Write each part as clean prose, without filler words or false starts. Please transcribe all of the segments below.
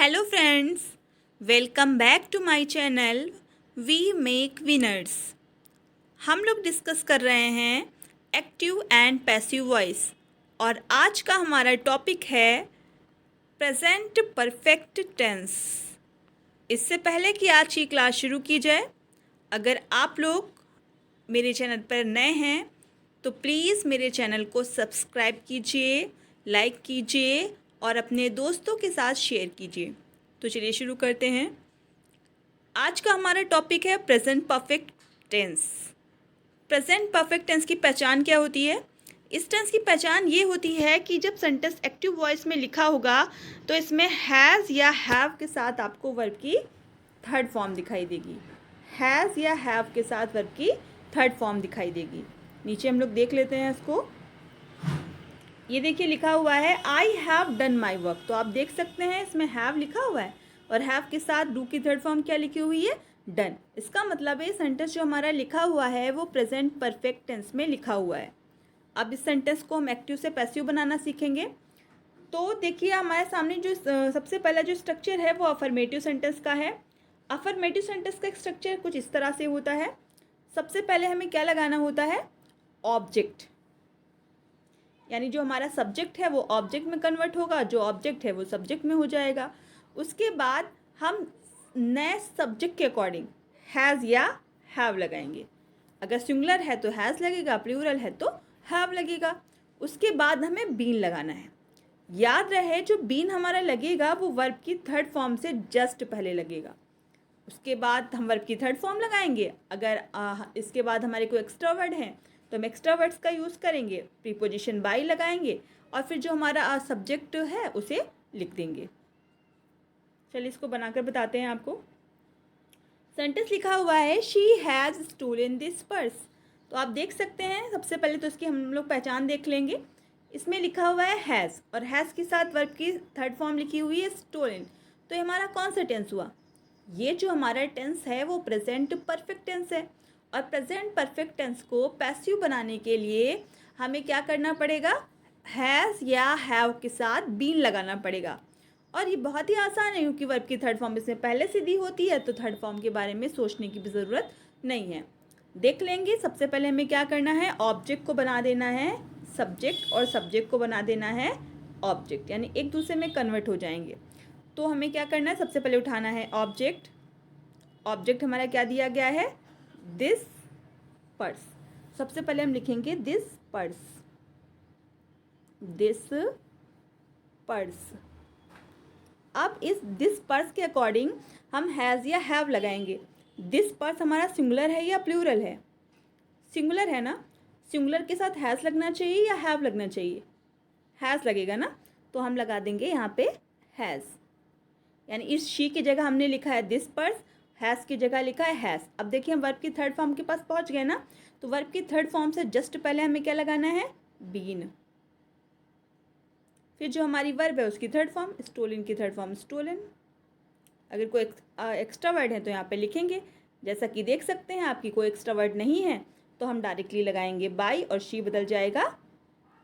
Hello friends, welcome back to my channel we make winners. हम लोग discuss कर रहे हैं एक्टिव एंड पैसिव वॉइस और आज का हमारा टॉपिक है प्रेजेंट परफेक्ट टेंस। इससे पहले कि आज की क्लास शुरू की जाए, अगर आप लोग मेरे चैनल पर नए हैं तो प्लीज़ मेरे चैनल को सब्सक्राइब कीजिए, लाइक कीजिए और अपने दोस्तों के साथ शेयर कीजिए। तो चलिए शुरू करते हैं। आज का हमारा टॉपिक है present perfect tense. Present perfect tense की पहचान क्या होती है? इस टेंस की पहचान ये होती है कि जब सेंटेंस एक्टिव वॉइस में लिखा होगा तो इसमें हैज़ या हैव के साथ आपको वर्ब की थर्ड फॉर्म दिखाई देगी। हैज़ या हैव के साथ वर्ब की थर्ड फॉर्म दिखाई देगी। नीचे हम लोग देख लेते हैं इसको। ये देखिए लिखा हुआ है I have done my work. तो आप देख सकते हैं इसमें हैव लिखा हुआ है और हैव के साथ डू की थर्ड फॉर्म क्या लिखी हुई है? डन। इसका मतलब है सेंटेंस जो हमारा लिखा हुआ है वो प्रेजेंट परफेक्ट टेंस में लिखा हुआ है। अब इस सेंटेंस को हम एक्टिव से पैसिव बनाना सीखेंगे। तो देखिए हमारे सामने जो सबसे पहला जो स्ट्रक्चर है वो अफर्मेटिव सेंटेंस का है। अफर्मेटिव सेंटेंस का स्ट्रक्चर कुछ इस तरह से होता है। सबसे पहले हमें क्या लगाना होता है? ऑब्जेक्ट, यानी जो हमारा सब्जेक्ट है वो ऑब्जेक्ट में कन्वर्ट होगा, जो ऑब्जेक्ट है वो सब्जेक्ट में हो जाएगा। उसके बाद हम नए सब्जेक्ट के अकॉर्डिंग हैज़ या हैव लगाएंगे। अगर सिंगुलर है तो हैज़ लगेगा, प्लूरल है तो हैव लगेगा। उसके बाद हमें बीन लगाना है। याद रहे जो बीन हमारा लगेगा वो वर्ब की थर्ड फॉर्म से जस्ट पहले लगेगा। उसके बाद हम वर्ब की थर्ड फॉर्म लगाएंगे। अगर इसके बाद हमारे कोई एक्स्ट्रा वर्ड हैं तो हम एक्स्ट्रा वर्ड्स का यूज़ करेंगे, प्रीपोजिशन बाई लगाएंगे और फिर जो हमारा सब्जेक्ट है उसे लिख देंगे। चलिए इसको बनाकर बताते हैं आपको। सेंटेंस लिखा हुआ है she has stolen this purse. तो आप देख सकते हैं सबसे पहले तो इसकी हम लोग पहचान देख लेंगे। इसमें लिखा हुआ है हैज़ और हैज़ के साथ वर्ब की थर्ड फॉर्म लिखी हुई है स्टोलन। तो ये हमारा कौन सा टेंस हुआ? ये जो हमारा टेंस है वो प्रेजेंट परफेक्ट टेंस है। और प्रेजेंट परफेक्ट टेंस को पैसिव बनाने के लिए हमें क्या करना पड़ेगा? हैज़ या हैव के साथ बीन लगाना पड़ेगा। और ये बहुत ही आसान है क्योंकि वर्ब की थर्ड फॉर्म इसमें पहले से दी होती है, तो थर्ड फॉर्म के बारे में सोचने की भी ज़रूरत नहीं है। देख लेंगे। सबसे पहले हमें क्या करना है? ऑब्जेक्ट को बना देना है सब्जेक्ट और सब्जेक्ट को बना देना है ऑब्जेक्ट, यानी एक दूसरे में कन्वर्ट हो जाएंगे। तो हमें क्या करना है? सबसे पहले उठाना है ऑब्जेक्ट। ऑब्जेक्ट हमारा क्या दिया गया है? This purse. सबसे पहले हम लिखेंगे दिस पर्स, दिस पर्स। अब इस दिस पर्स के अकॉर्डिंग हम हैज़ या हैव लगाएंगे। दिस पर्स हमारा सिंगुलर है या प्लूरल है? सिंगुलर है ना। सिंगुलर के साथ हैज़ लगना चाहिए या हैव लगना चाहिए? हैज़ लगेगा ना। तो हम लगा देंगे यहाँ पे हैज़, यानी इस शी की जगह हमने लिखा है दिस पर्स, हैज़ की जगह लिखा है हैज़। अब देखिए हम वर्ब की थर्ड फॉर्म के पास पहुँच गए ना। तो वर्ब की थर्ड फॉर्म से जस्ट पहले हमें क्या लगाना है? बीन। फिर जो हमारी वर्ब है उसकी थर्ड फॉर्म स्टोलन की थर्ड फॉर्म स्टोलन। अगर कोई एक्स्ट्रा वर्ड है तो यहाँ पे लिखेंगे। जैसा कि देख सकते हैं आपकी कोई एक्स्ट्रा वर्ड नहीं है तो हम डायरेक्टली लगाएंगे बाई और शी बदल जाएगा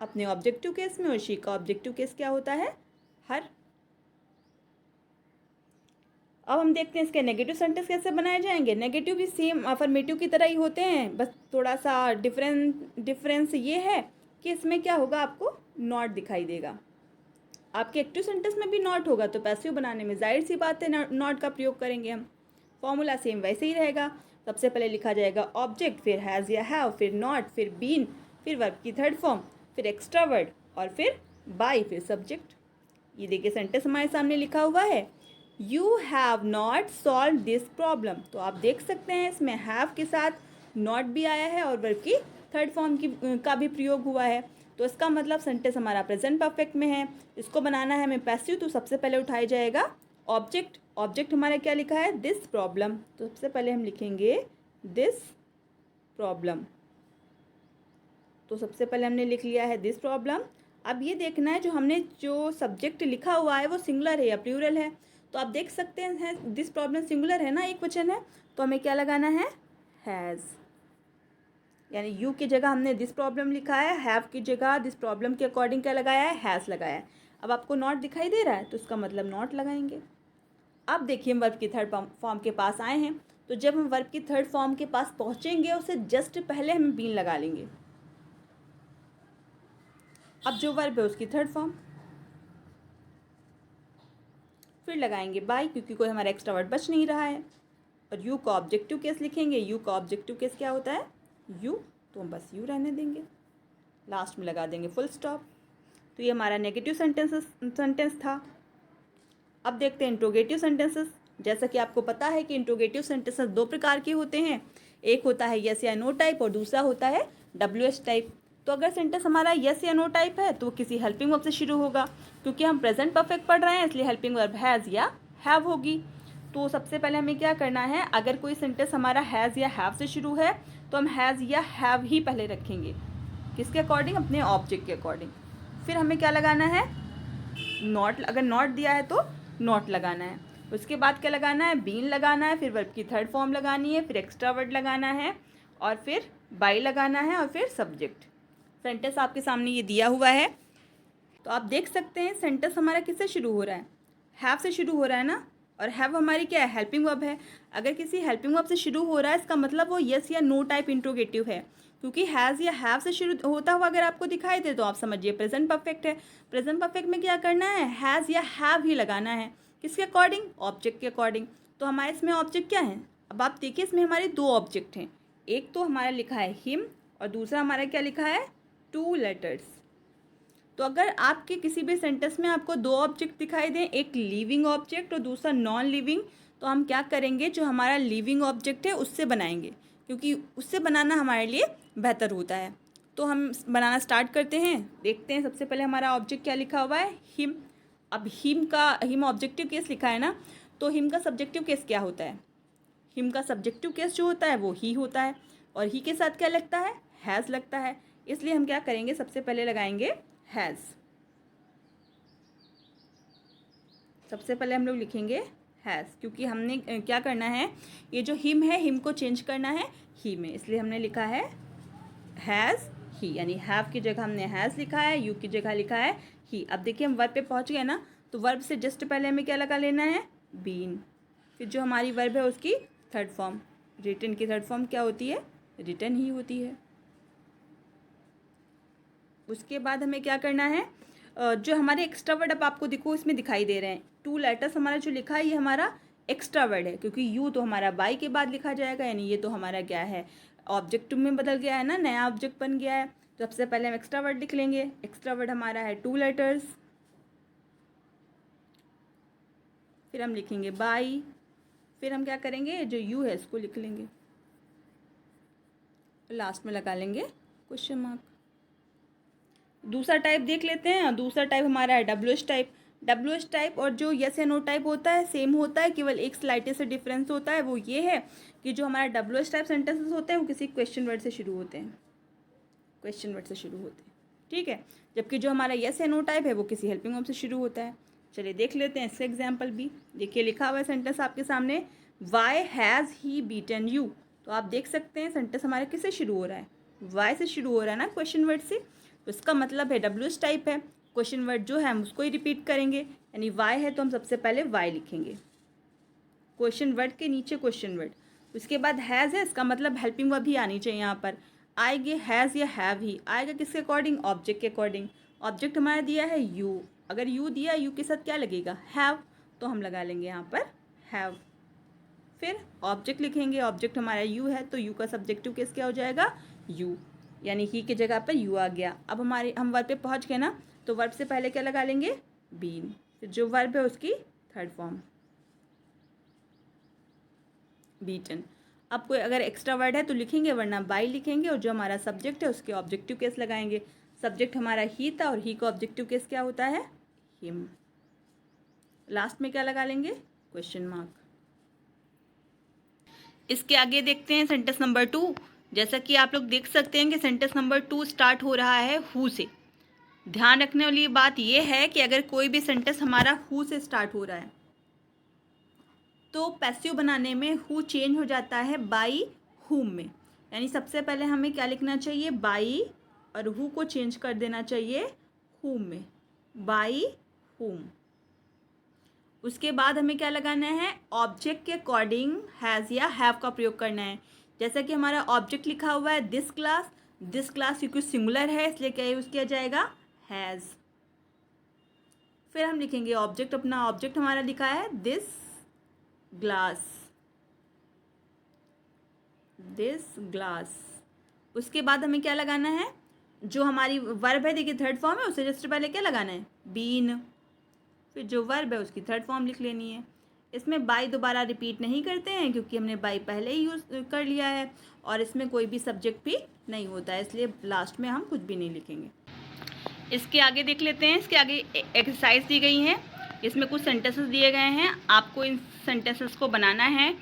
अपने ऑब्जेक्टिव केस में, और शी का ऑब्जेक्टिव केस क्या होता है? हर। अब हम देखते हैं इसके नेगेटिव सेंटेंस कैसे बनाए जाएंगे। नेगेटिव भी सेम अफर्मेटिव की तरह ही होते हैं, बस थोड़ा सा डिफरेंस ये है कि इसमें क्या होगा? आपको नॉट दिखाई देगा। आपके एक्टिव सेंटेंस में भी नॉट होगा तो पैसिव बनाने में जाहिर सी बात है नॉट का प्रयोग करेंगे हम। फॉर्मूला सेम वैसे ही रहेगा। सबसे पहले लिखा जाएगा ऑब्जेक्ट, फिर हैज़ या हैव, फिर नॉट, फिर बीन, फिर वर्ब की थर्ड फॉर्म, फिर एक्स्ट्रा वर्ड और फिर बाई, फिर सब्जेक्ट। ये देखिए सेंटेंस हमारे सामने लिखा हुआ है you have not solve this problem. तो आप देख सकते हैं इसमें हैव के साथ नॉट भी आया है और वर्ब की थर्ड फॉर्म का भी प्रयोग हुआ है। तो इसका मतलब सेंटेंस हमारा प्रेजेंट परफेक्ट में है। इसको बनाना है हमें पैसिव, तो सबसे पहले उठाया जाएगा ऑब्जेक्ट। ऑब्जेक्ट हमारा क्या लिखा है? This problem. तो सबसे पहले हम लिखेंगे दिस प्रॉब्लम। तो सबसे पहले हमने लिख लिया है दिस प्रॉब्लम। अब ये देखना है जो हमने जो सब्जेक्ट लिखा हुआ है वो सिंगुलर है या प्लूरल है। तो आप देख सकते हैं दिस प्रॉब्लम सिंगुलर है ना, एक वचन है, तो हमें क्या लगाना है? हैज़। यानी यू की जगह हमने दिस प्रॉब्लम लिखा है, हैव की जगह दिस प्रॉब्लम के अकॉर्डिंग क्या लगाया है? हैज़ लगाया है। अब आपको नॉट दिखाई दे रहा है तो इसका मतलब नॉट लगाएंगे। अब देखिए हम वर्ब की थर्ड फॉर्म के पास आए हैं, तो जब हम वर्ब की थर्ड फॉर्म के पास पहुंचेंगे उससे जस्ट पहले हम बीन लगा लेंगे। अब जो वर्ब है उसकी थर्ड फॉर्म, फिर लगाएंगे बाई क्योंकि कोई हमारा एक्स्ट्रा वर्ड बच नहीं रहा है, और यू का ऑब्जेक्टिव केस लिखेंगे। यू का ऑब्जेक्टिव केस क्या होता है? यू, तो हम बस यू रहने देंगे, लास्ट में लगा देंगे फुल स्टॉप। तो ये हमारा नेगेटिव सेंटेंस था। अब देखते हैं इंट्रोगेटिव सेंटेंसेस। जैसा कि आपको पता है कि इंट्रोगेटिव सेंटेंसेस दो प्रकार के होते हैं, एक होता है यस या नो टाइप और दूसरा होता है WH टाइप। तो अगर सेंटेंस हमारा यस या नो टाइप है तो वो किसी हेल्पिंग वर्ब से शुरू होगा, क्योंकि हम प्रेजेंट परफेक्ट पढ़ रहे हैं इसलिए हेल्पिंग वर्ब हैज़ या हैव होगी। तो सबसे पहले हमें क्या करना है, अगर कोई सेंटेंस हमारा हैज़ या हैव से शुरू है तो हम हैज़ या हैव ही पहले रखेंगे। किसके अकॉर्डिंग? अपने ऑब्जेक्ट के अकॉर्डिंग। फिर हमें क्या लगाना है? नॉट। अगर नॉट दिया है तो नॉट लगाना है। उसके बाद क्या लगाना है? बीन लगाना है, फिर वर्ब की थर्ड फॉर्म लगानी है, फिर एक्स्ट्रा वर्ड लगाना है, और फिर बाई लगाना है, और फिर सब्जेक्ट। सेंटेंस आपके सामने ये दिया हुआ है, तो आप देख सकते हैं सेंटेंस हमारा किससे शुरू हो रहा है? हैव से शुरू हो रहा है ना, और हैव हमारी क्या है? हेल्पिंग वर्ब है। अगर किसी हेल्पिंग वर्ब से शुरू हो रहा है इसका मतलब वो यस या नो टाइप इंट्रोगेटिव है, क्योंकि हैज़ या हैव से शुरू होता हुआ अगर आपको दिखाई दे तो आप समझिए प्रेजेंट परफेक्ट है। प्रेजेंट परफेक्ट में क्या करना है? हैज़ या हैव ही लगाना है। किसके अकॉर्डिंग? ऑब्जेक्ट के अकॉर्डिंग। तो हमारे इसमें ऑब्जेक्ट क्या है? अब आप देखिए इसमें हमारे दो ऑब्जेक्ट हैं, एक तो हमारा लिखा है हिम और दूसरा हमारा क्या लिखा है? 2 लेटर्स। तो अगर आपके किसी भी सेंटेंस में आपको दो ऑब्जेक्ट दिखाई दें, एक लिविंग ऑब्जेक्ट और दूसरा नॉन लिविंग, तो हम क्या करेंगे? जो हमारा लिविंग ऑब्जेक्ट है उससे बनाएंगे, क्योंकि उससे बनाना हमारे लिए बेहतर होता है। तो हम बनाना स्टार्ट करते हैं। देखते हैं सबसे पहले हमारा ऑब्जेक्ट क्या लिखा हुआ है? हिम। अब हिम ऑब्जेक्टिव केस लिखा है ना, तो हिम का सब्जेक्टिव केस क्या होता है? हिम का सब्जेक्टिव केस जो होता है वो ही होता है, और ही के साथ क्या लगता है? हैज़ लगता है। इसलिए हम क्या करेंगे? सबसे पहले लगाएंगे हैज़। सबसे पहले हम लोग लिखेंगे हैज़, क्योंकि हमने क्या करना है? ये जो हिम है, हिम को चेंज करना है ही में, इसलिए हमने लिखा है हैज़ ही, यानी हैव की जगह हमने हैज़ लिखा है, यू की जगह लिखा है ही। अब देखिए हम वर्ब पे पहुंच गए ना, तो वर्ब से जस्ट पहले हमें क्या लगा लेना है? बीन। फिर जो हमारी वर्ब है उसकी थर्ड फॉर्म, रिटन की थर्ड फॉर्म क्या होती है? रिटन ही होती है। उसके बाद हमें क्या करना है? जो हमारे एक्स्ट्रा वर्ड अब आपको देखो इसमें दिखाई दे रहे हैं, 2 लेटर्स हमारा जो लिखा है ये हमारा एक्स्ट्रा वर्ड है, क्योंकि यू तो हमारा बाई के बाद लिखा जाएगा, यानी ये तो हमारा क्या है? ऑब्जेक्ट में बदल गया है ना, नया ऑब्जेक्ट बन गया है। तो सबसे पहले हम एक्स्ट्रा वर्ड लिख लेंगे। एक्स्ट्रा वर्ड हमारा है 2 लेटर्स, फिर हम लिखेंगे बाई, फिर हम क्या करेंगे? जो यू है इसको लिख लेंगे, लास्ट में लगा लेंगे क्वेश्चन मार्क। दूसरा टाइप देख लेते हैं। दूसरा टाइप हमारा है WH टाइप। WH टाइप और जो यस या नो टाइप होता है सेम होता है, केवल एक स्लाइट से डिफरेंस होता है, वो ये है कि जो हमारा WH टाइप सेंटेंसेस होते हैं वो किसी क्वेश्चन वर्ड से शुरू होते हैं, क्वेश्चन वर्ड से शुरू होते हैं, ठीक है। जबकि जो हमारा यस या नो टाइप है वो किसी हेल्पिंग वर्ब से शुरू होता है। चलिए देख लेते हैं इसका एग्जाम्पल भी। देखिए लिखा हुआ है सेंटेंस आपके सामने, why has he beaten you. तो आप देख सकते हैं सेंटेंस हमारा किससे शुरू हो रहा है? वाई से शुरू हो रहा है ना, क्वेश्चन वर्ड से। तो इसका मतलब है WH टाइप है, क्वेश्चन वर्ड जो है हम उसको ही रिपीट करेंगे, यानी वाई है तो हम सबसे पहले वाई लिखेंगे, क्वेश्चन वर्ड के नीचे क्वेश्चन वर्ड। उसके बाद हैज़ है, इसका मतलब हेल्पिंग वर्ब ही आनी चाहिए यहाँ पर। आएंगे हैज़ या हैव ही, आएगा किसके अकॉर्डिंग? ऑब्जेक्ट के अकॉर्डिंग। ऑब्जेक्ट हमारा दिया है यू, अगर यू दिया, यू के साथ क्या लगेगा? हैव, तो हम लगा लेंगे यहाँ पर हैव। फिर ऑब्जेक्ट लिखेंगे, ऑब्जेक्ट हमारा यू है तो यू का सब्जेक्टिव केस क्या हो जाएगा? यू, यानी ही की जगह पर यू आ गया। अब हम वर्ब पे पहुंच गए ना, तो वर्ब से पहले क्या लगा लेंगे? बीन। फिर जो वर्ब है उसकी थर्ड फॉर्म बीटन। अब कोई अगर एक्स्ट्रा वर्ड है तो लिखेंगे, वरना बाई लिखेंगे, और जो हमारा सब्जेक्ट है उसके ऑब्जेक्टिव केस लगाएंगे। सब्जेक्ट हमारा ही था और ही का ऑब्जेक्टिव केस क्या होता है? हिम। लास्ट में क्या लगा लेंगे? Question mark. इसके आगे देखते हैं सेंटेंस नंबर 2। जैसा कि आप लोग देख सकते हैं कि सेंटेंस नंबर 2 स्टार्ट हो रहा है हु से। ध्यान रखने वाली बात यह है कि अगर कोई भी सेंटेंस हमारा हु से स्टार्ट हो रहा है तो पैसिव बनाने में हु चेंज हो जाता है बाई हुम में, यानी सबसे पहले हमें क्या लिखना चाहिए? बाई, और हु को चेंज कर देना चाहिए हुम में, बाई हुम। उसके बाद हमें क्या लगाना है, ऑब्जेक्ट के अकॉर्डिंग हैज़ या हैव का प्रयोग करना है। जैसा कि हमारा ऑब्जेक्ट लिखा हुआ है दिस क्लास क्योंकि सिंगुलर है इसलिए क्या यूज़ किया जाएगा, हैज़। फिर हम लिखेंगे ऑब्जेक्ट, अपना ऑब्जेक्ट हमारा लिखा है दिस ग्लास। उसके बाद हमें क्या लगाना है, जो हमारी वर्ब है, देखिए थर्ड फॉर्म है, उससे जस्ट पहले क्या लगाना है, बीन। फिर जो वर्ब है उसकी थर्ड फॉर्म लिख लेनी है। इसमें बाई दोबारा रिपीट नहीं करते हैं क्योंकि हमने बाई पहले ही यूज़ कर लिया है, और इसमें कोई भी सब्जेक्ट भी नहीं होता है, इसलिए लास्ट में हम कुछ भी नहीं लिखेंगे। इसके आगे देख लेते हैं, इसके आगे एक्सरसाइज दी गई है। इसमें कुछ सेंटेंसेस दिए गए हैं, आपको इन सेंटेंसेस को बनाना है,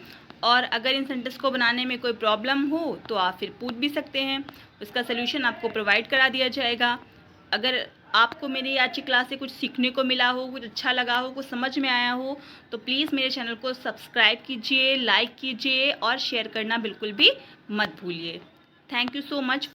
और अगर इन सेंटेंस को बनाने में कोई प्रॉब्लम हो तो आप फिर पूछ भी सकते हैं, उसका सलूशन आपको प्रोवाइड करा दिया जाएगा। अगर आपको मेरी आज की क्लास से कुछ सीखने को मिला हो, कुछ अच्छा लगा हो, कुछ समझ में आया हो, तो प्लीज़ मेरे चैनल को सब्सक्राइब कीजिए, लाइक कीजिए और शेयर करना बिल्कुल भी मत भूलिए। Thank you so much.